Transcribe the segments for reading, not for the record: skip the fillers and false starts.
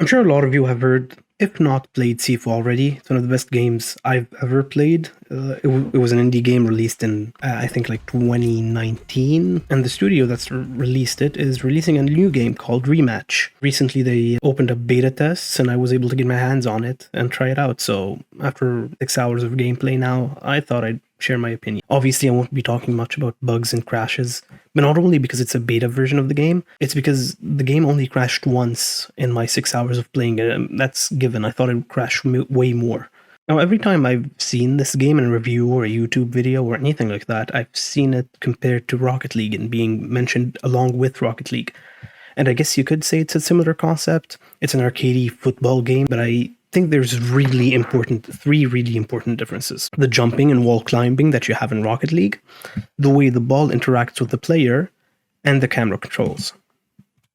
I'm sure a lot of you have heard, if not played Sifu already. It's one of the best games I've ever played. It was an indie game released in, I think, like 2019. And the studio that's released it is releasing a new game called Rematch. Recently, they opened up beta tests, and I was able to get my hands on it and try it out. So after 6 hours of gameplay now, I thought I'd share my opinion. Obviously, I won't be talking much about bugs and crashes, but not only because it's a beta version of the game, it's because the game only crashed once in my 6 hours of playing it. That's given. I thought it would crash way more. Now, every time I've seen this game in a review or a YouTube video or anything like that, I've seen it compared to Rocket League and being mentioned along with Rocket League. And I guess you could say it's a similar concept. It's an arcadey football game, but I think there's three really important differences. The jumping and wall climbing that you have in Rocket League, the way the ball interacts with the player, and the camera controls.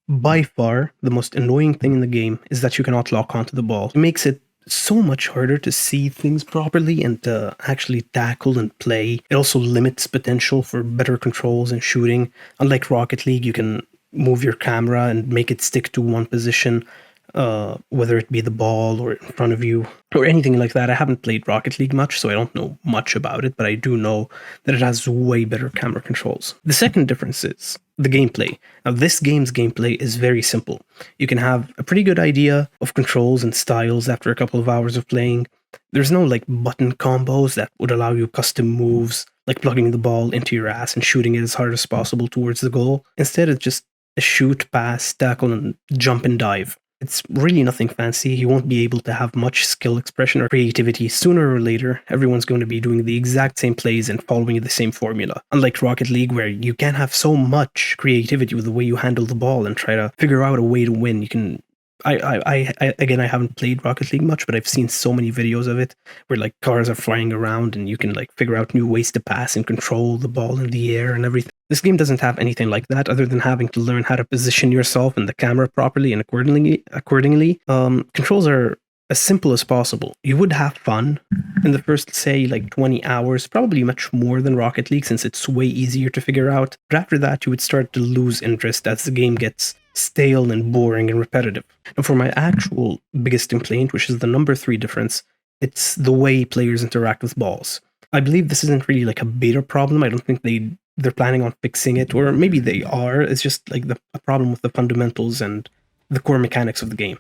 By far, the most annoying thing in the game is that you cannot lock onto the ball. It makes it so much harder to see things properly and to actually tackle and play. It also limits potential for better controls and shooting. Unlike Rocket League, you can move your camera and make it stick to one position, whether it be the ball or in front of you or anything like that. I haven't played Rocket League much, so I don't know much about it, but I do know that it has way better camera controls. The second difference is the gameplay. Now, this game's gameplay is very simple. You can have a pretty good idea of controls and styles after a couple of hours of playing. There's no like button combos that would allow you custom moves, like plugging the ball into your ass and shooting it as hard as possible towards the goal. Instead, it's just a shoot, pass, tackle, and jump and dive. It's really nothing fancy. You won't be able to have much skill expression or creativity. Sooner or later, everyone's going to be doing the exact same plays and following the same formula. Unlike Rocket League, where you can have so much creativity with the way you handle the ball and try to figure out a way to win. You can again, I haven't played Rocket League much, but I've seen so many videos of it where like cars are flying around and you can like figure out new ways to pass and control the ball in the air and everything. This game doesn't have anything like that other than having to learn how to position yourself in the camera properly and accordingly. Controls are as simple as possible. You would have fun in the first, say, like 20 hours, probably much more than Rocket League since it's way easier to figure out. But after that, you would start to lose interest as the game gets stale and boring and repetitive. And for my actual biggest complaint, which is the number 3 difference, it's the way players interact with balls. I believe this isn't really like a beta problem. I don't think they're planning on fixing it, or maybe they are. It's just like a problem with the fundamentals and the core mechanics of the game.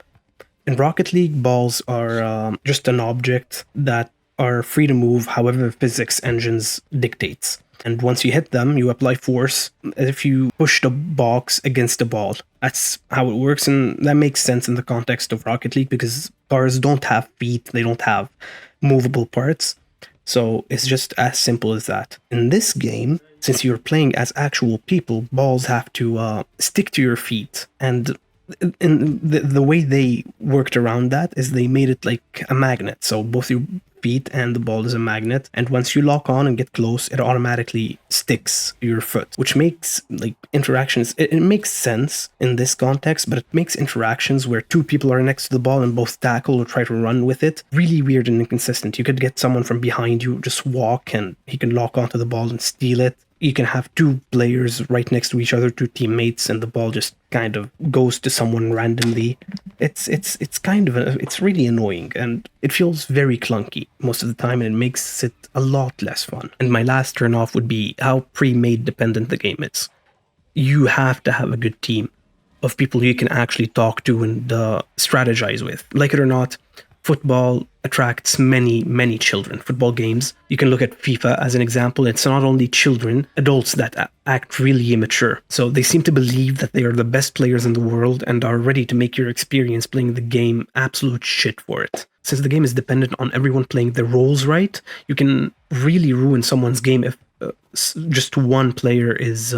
In Rocket League, balls are just an object that are free to move however physics engines dictates. And once you hit them, you apply force as if you push the box against the ball. That's how it works, and that makes sense in the context of Rocket League because cars don't have feet, they don't have movable parts. So it's just as simple as that. In this game, since you're playing as actual people, balls have to stick to your feet. And the way they worked around that is they made it like a magnet. So both your feet and the ball is a magnet, and once you lock on and get close, it automatically sticks to your foot, which makes like interactions, it makes sense in this context, but it makes interactions where two people are next to the ball and both tackle or try to run with it really weird and inconsistent. You could get someone from behind you, just walk, and he can lock onto the ball and steal it. You can have two players right next to each other, two teammates, and the ball just kind of goes to someone randomly. It's really annoying, and it feels very clunky most of the time, and it makes it a lot less fun. And my last turnoff would be how pre-made dependent the game is. You have to have a good team of people you can actually talk to and strategize with. Like it or not, football attracts many children. Football games, you can look at FIFA as an example. It's not only children, adults that act really immature. So they seem to believe that they are the best players in the world and are ready to make your experience playing the game absolute shit for it. Since the game is dependent on everyone playing their roles right, you can really ruin someone's game if just one player is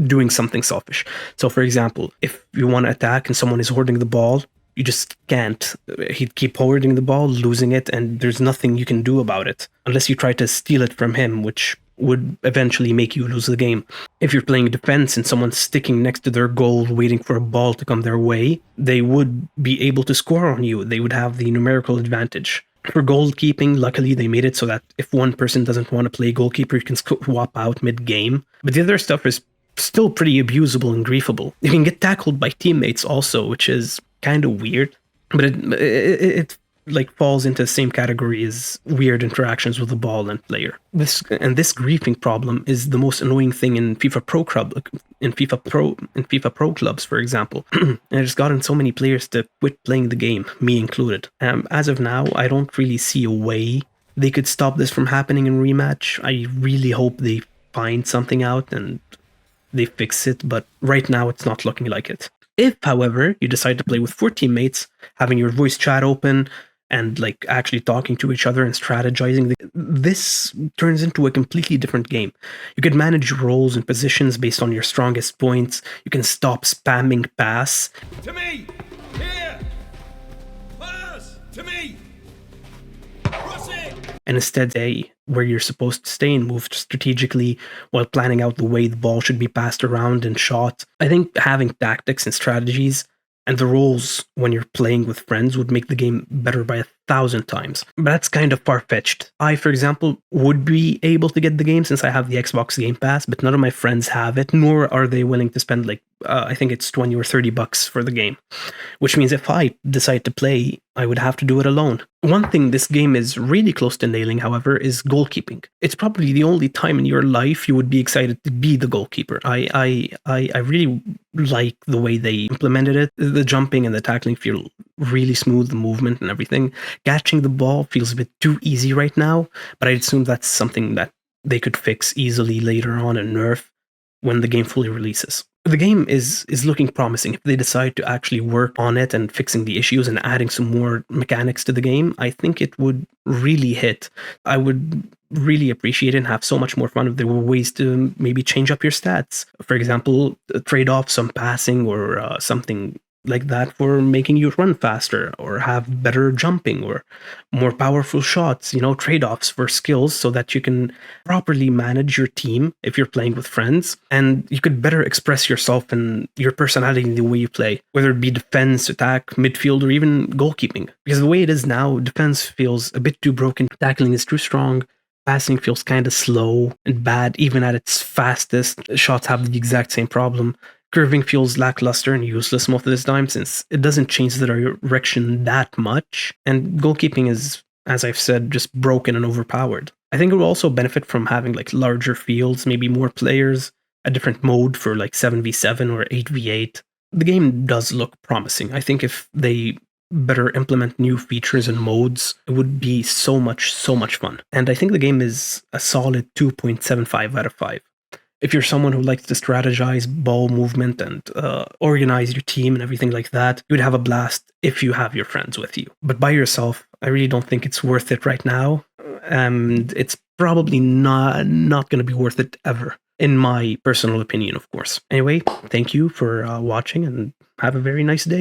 doing something selfish. So for example, if you want to attack and someone is hoarding the ball, you just can't. He'd keep hoarding the ball, losing it, and there's nothing you can do about it unless you try to steal it from him, which would eventually make you lose the game. If you're playing defense and someone's sticking next to their goal waiting for a ball to come their way, they would be able to score on you. They would have the numerical advantage. For goalkeeping, luckily they made it so that if one person doesn't want to play goalkeeper, you can swap out mid-game. But the other stuff is still pretty abusable and griefable. You can get tackled by teammates also, which is kind of weird. but it like falls into the same category as weird interactions with the ball and player. This griefing problem is the most annoying thing in FIFA Pro clubs, for example. And it's gotten so many players to quit playing the game, me included. As of now, I don't really see a way they could stop this from happening in Rematch. I really hope they find something out and they fix it, but right now it's not looking like it. If, however, you decide to play with 4 teammates, having your voice chat open and like actually talking to each other and strategizing, this turns into a completely different game. You could manage roles and positions based on your strongest points. You can stop spamming pass. To me! Here! Pass! To me! And instead stay where you're supposed to stay and move strategically while planning out the way the ball should be passed around and shot. I think having tactics and strategies and the roles when you're playing with friends would make the game better by 1,000 times. But that's kind of far-fetched. I, for example, would be able to get the game since I have the Xbox Game Pass, but none of my friends have it, nor are they willing to spend like, I think it's 20 or 30 bucks for the game. Which means if I decide to play, I would have to do it alone. One thing this game is really close to nailing, however, is goalkeeping. It's probably the only time in your life you would be excited to be the goalkeeper. I really like the way they implemented it. The jumping and the tackling feel really smooth, the movement and everything. Catching the ball feels a bit too easy right now, but I assume that's something that they could fix easily later on in Nerf when the game fully releases. The game is looking promising. If they decide to actually work on it and fixing the issues and adding some more mechanics to the game, I think it would really hit. I would really appreciate it and have so much more fun if there were ways to maybe change up your stats. For example, trade off some passing or something like that for making you run faster or have better jumping or more powerful shots, trade-offs for skills so that you can properly manage your team if you're playing with friends and you could better express yourself and your personality in the way you play, whether it be defense, attack, midfield, or even goalkeeping. Because the way it is now, defense feels a bit too broken, tackling is too strong, passing feels kind of slow and bad even at its fastest. Shots have the exact same problem. Curving feels lackluster and useless most of this time since it doesn't change the direction that much. And goalkeeping is, as I've said, just broken and overpowered. I think it will also benefit from having like larger fields, maybe more players, a different mode for like 7v7 or 8v8. The game does look promising. I think if they better implement new features and modes, it would be so much fun. And I think the game is a solid 2.75 out of 5. If you're someone who likes to strategize ball movement and organize your team and everything like that, you would have a blast if you have your friends with you. But by yourself, I really don't think it's worth it right now. And it's probably not going to be worth it ever, in my personal opinion, of course. Anyway, thank you for watching and have a very nice day.